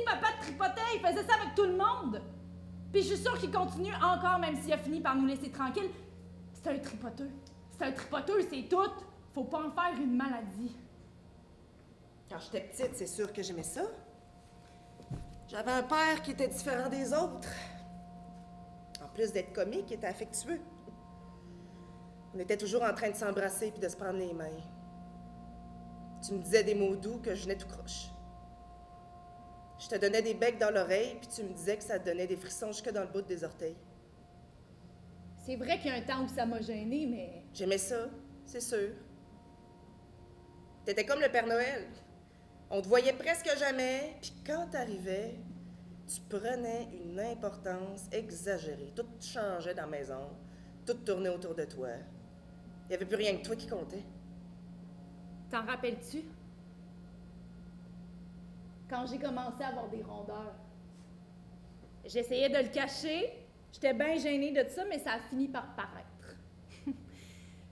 ma patte tripotait, il faisait ça avec tout le monde. Puis je suis sûre qu'il continue encore, même s'il a fini par nous laisser tranquilles. C'est un tripoteux. C'est un tripoteux, c'est tout. Faut pas en faire une maladie. Quand j'étais petite, c'est sûr que j'aimais ça. J'avais un père qui était différent des autres. En plus d'être comique, il était affectueux. On était toujours en train de s'embrasser puis de se prendre les mains. Tu me disais des mots doux que je venais tout croche. Je te donnais des becs dans l'oreille puis tu me disais que ça te donnait des frissons jusque dans le bout des orteils. C'est vrai qu'il y a un temps où ça m'a gênée, mais... J'aimais ça, c'est sûr. T'étais comme le Père Noël. On te voyait presque jamais, puis quand t'arrivais, tu prenais une importance exagérée. Tout changeait dans la maison, tout tournait autour de toi. Il n'y avait plus rien que toi qui comptait. T'en rappelles-tu? Quand j'ai commencé à avoir des rondeurs. J'essayais de le cacher, j'étais bien gênée de ça, mais ça a fini par paraître.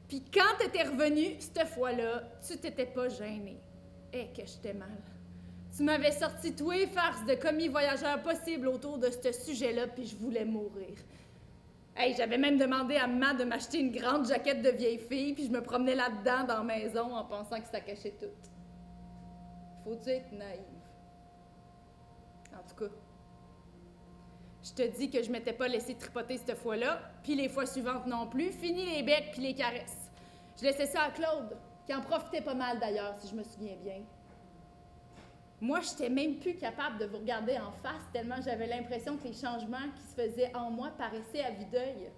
Puis quand t'étais revenue, cette fois-là, tu t'étais pas gênée. Eh, que j'étais mal. Tu m'avais sorti tous les farces de commis voyageurs possibles autour de ce sujet-là, puis je voulais mourir. Hey, j'avais même demandé à maman de m'acheter une grande jaquette de vieille fille, puis je me promenais là-dedans dans la maison en pensant que ça cachait tout. Faut-tu être naïve? En tout cas, je te dis que je m'étais pas laissé tripoter cette fois-là, puis les fois suivantes non plus. Fini les becs puis les caresses. Je laissais ça à Claude, qui en profitait pas mal d'ailleurs, si je me souviens bien. Moi, j'étais même plus capable de vous regarder en face, tellement j'avais l'impression que les changements qui se faisaient en moi paraissaient à vue d'œil.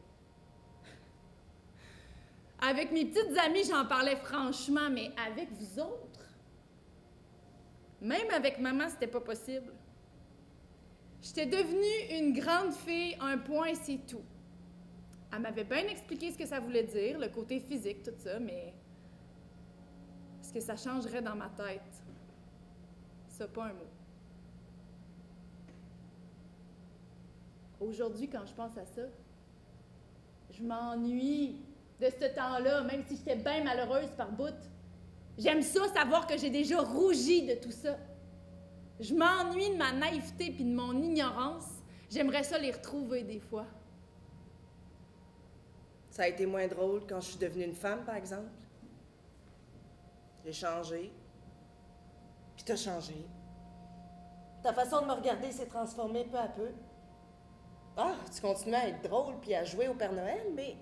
Avec mes petites amies, j'en parlais franchement, mais avec vous autres, même avec maman, c'était pas possible. J'étais devenue une grande fille, un point, c'est tout. Elle m'avait bien expliqué ce que ça voulait dire, le côté physique, tout ça, mais est-ce que ça changerait dans ma tête? Ça, pas un mot. Aujourd'hui, quand je pense à ça, je m'ennuie de ce temps-là, même si j'étais bien malheureuse par bout. J'aime ça, savoir que j'ai déjà rougi de tout ça. Je m'ennuie de ma naïveté puis de mon ignorance. J'aimerais ça les retrouver des fois. Ça a été moins drôle quand je suis devenue une femme, par exemple. J'ai changé. Puis t'as changé. Ta façon de me regarder s'est transformée peu à peu. Ah, tu continuais à être drôle puis à jouer au Père Noël, mais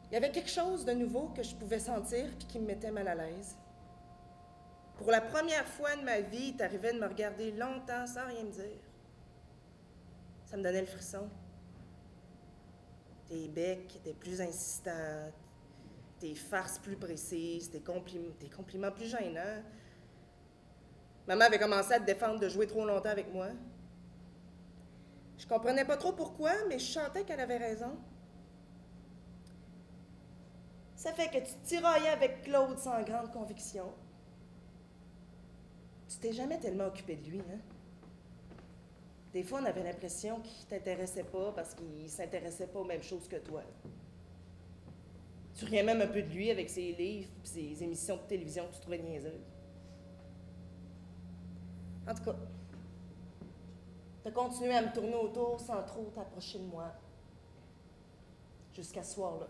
il y avait quelque chose de nouveau que je pouvais sentir puis qui me mettait mal à l'aise. Pour la première fois de ma vie, t'arrivais de me regarder longtemps sans rien me dire. Ça me donnait le frisson. Tes becs étaient plus insistants, tes farces plus précises, tes compliments plus gênants. Maman avait commencé à te défendre de jouer trop longtemps avec moi. Je comprenais pas trop pourquoi, mais je sentais qu'elle avait raison. Ça fait que tu te tiraillais avec Claude sans grande conviction. Tu t'es jamais tellement occupé de lui, hein? Des fois, on avait l'impression qu'il t'intéressait pas parce qu'il s'intéressait pas aux mêmes choses que toi. Tu riais même un peu de lui avec ses livres et ses émissions de télévision que tu trouvais niaiseuses. En tout cas, t'as continué à me tourner autour sans trop t'approcher de moi. Jusqu'à ce soir-là.